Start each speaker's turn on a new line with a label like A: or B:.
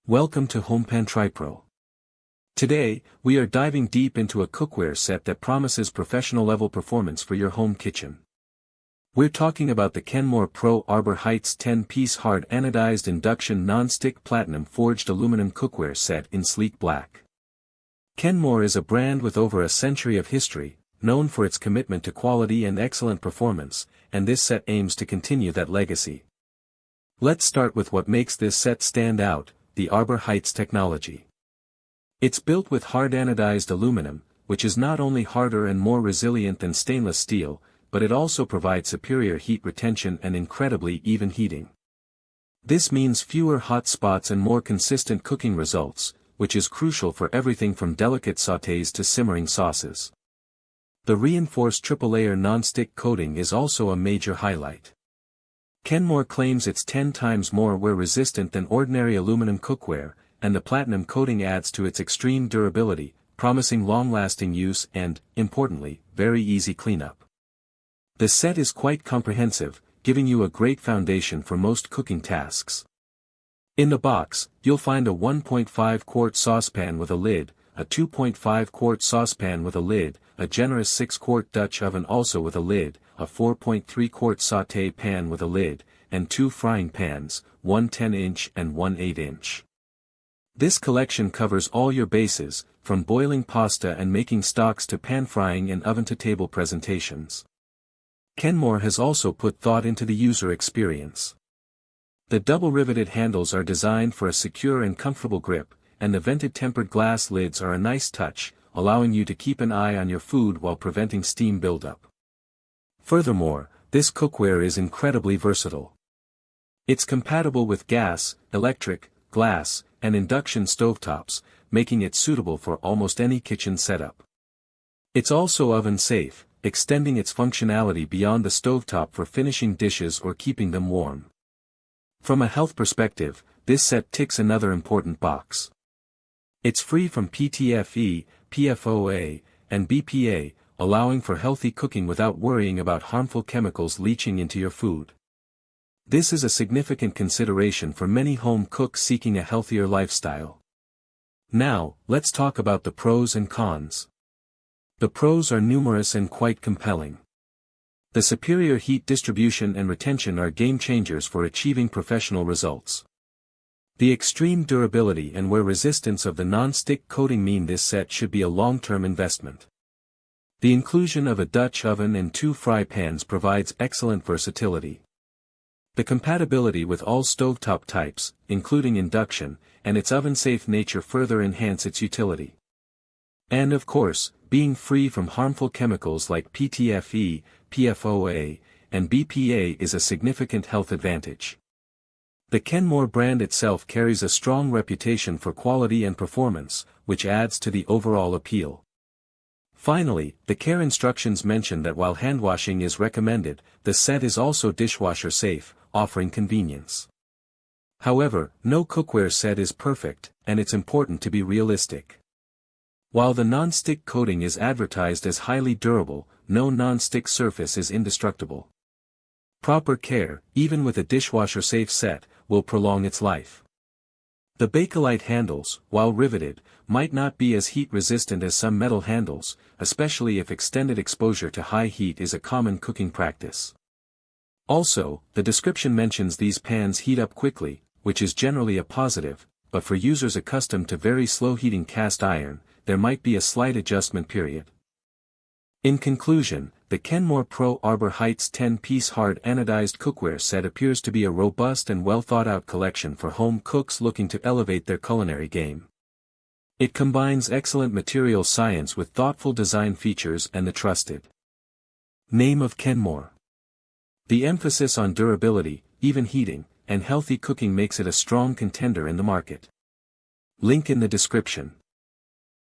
A: Welcome to HomePan TriPro. Today, we are diving deep into a cookware set that promises professional-level performance for your home kitchen. We're talking about the Kenmore Pro Arbor Heights 10-piece hard-anodized induction non-stick platinum forged aluminum cookware set in sleek black. Kenmore is a brand with over a century of history, known for its commitment to quality and excellent performance, and this set aims to continue that legacy. Let's start with what makes this set stand out: the Arbor Heights technology. It's built with hard-anodized aluminum, which is not only harder and more resilient than stainless steel, but it also provides superior heat retention and incredibly even heating. This means fewer hot spots and more consistent cooking results, which is crucial for everything from delicate sautés to simmering sauces. The reinforced triple-layer non-stick coating is also a major highlight. Kenmore claims it's 10 times more wear-resistant than ordinary aluminum cookware, and the platinum coating adds to its extreme durability, promising long-lasting use and, importantly, very easy cleanup. The set is quite comprehensive, giving you a great foundation for most cooking tasks. In the box, you'll find a 1.5-quart saucepan with a lid, a 2.5-quart saucepan with a lid, a generous 6-quart Dutch oven also with a lid, a 4.3-quart Sauté pan with a lid, and 2 frying pans, one 10-inch and one 8-inch. This collection covers all your bases, from boiling pasta and making stocks to pan frying and oven-to-table presentations. Kenmore has also put thought into the user experience. The double-riveted handles are designed for a secure and comfortable grip, and the vented tempered glass lids are a nice touch, allowing you to keep an eye on your food while preventing steam buildup. Furthermore, this cookware is incredibly versatile. It's compatible with gas, electric, glass, and induction stovetops, making it suitable for almost any kitchen setup. It's also oven-safe, extending its functionality beyond the stovetop for finishing dishes or keeping them warm. From a health perspective, this set ticks another important box. It's free from PTFE, PFOA, and BPA, allowing for healthy cooking without worrying about harmful chemicals leaching into your food. This is a significant consideration for many home cooks seeking a healthier lifestyle. Now, let's talk about the pros and cons. The pros are numerous and quite compelling. The superior heat distribution and retention are game changers for achieving professional results. The extreme durability and wear resistance of the non-stick coating mean this set should be a long-term investment. The inclusion of a Dutch oven and 2 fry pans provides excellent versatility. The compatibility with all stovetop types, including induction, and its oven-safe nature further enhance its utility. And of course, being free from harmful chemicals like PTFE, PFOA, and BPA is a significant health advantage. The Kenmore brand itself carries a strong reputation for quality and performance, which adds to the overall appeal. Finally, the care instructions mention that while handwashing is recommended, the set is also dishwasher safe, offering convenience. However, no cookware set is perfect, and it's important to be realistic. While the non-stick coating is advertised as highly durable, no non-stick surface is indestructible. Proper care, even with a dishwasher-safe set, will prolong its life. The Bakelite handles, while riveted, might not be as heat-resistant as some metal handles, especially if extended exposure to high heat is a common cooking practice. Also, the description mentions these pans heat up quickly, which is generally a positive, but for users accustomed to very slow heating cast iron, there might be a slight adjustment period. In conclusion, the Kenmore Pro Arbor Heights 10-piece hard-anodized cookware set appears to be a robust and well-thought-out collection for home cooks looking to elevate their culinary game. It combines excellent material science with thoughtful design features and the trusted name of Kenmore. The emphasis on durability, even heating, and healthy cooking makes it a strong contender in the market. Link in the description.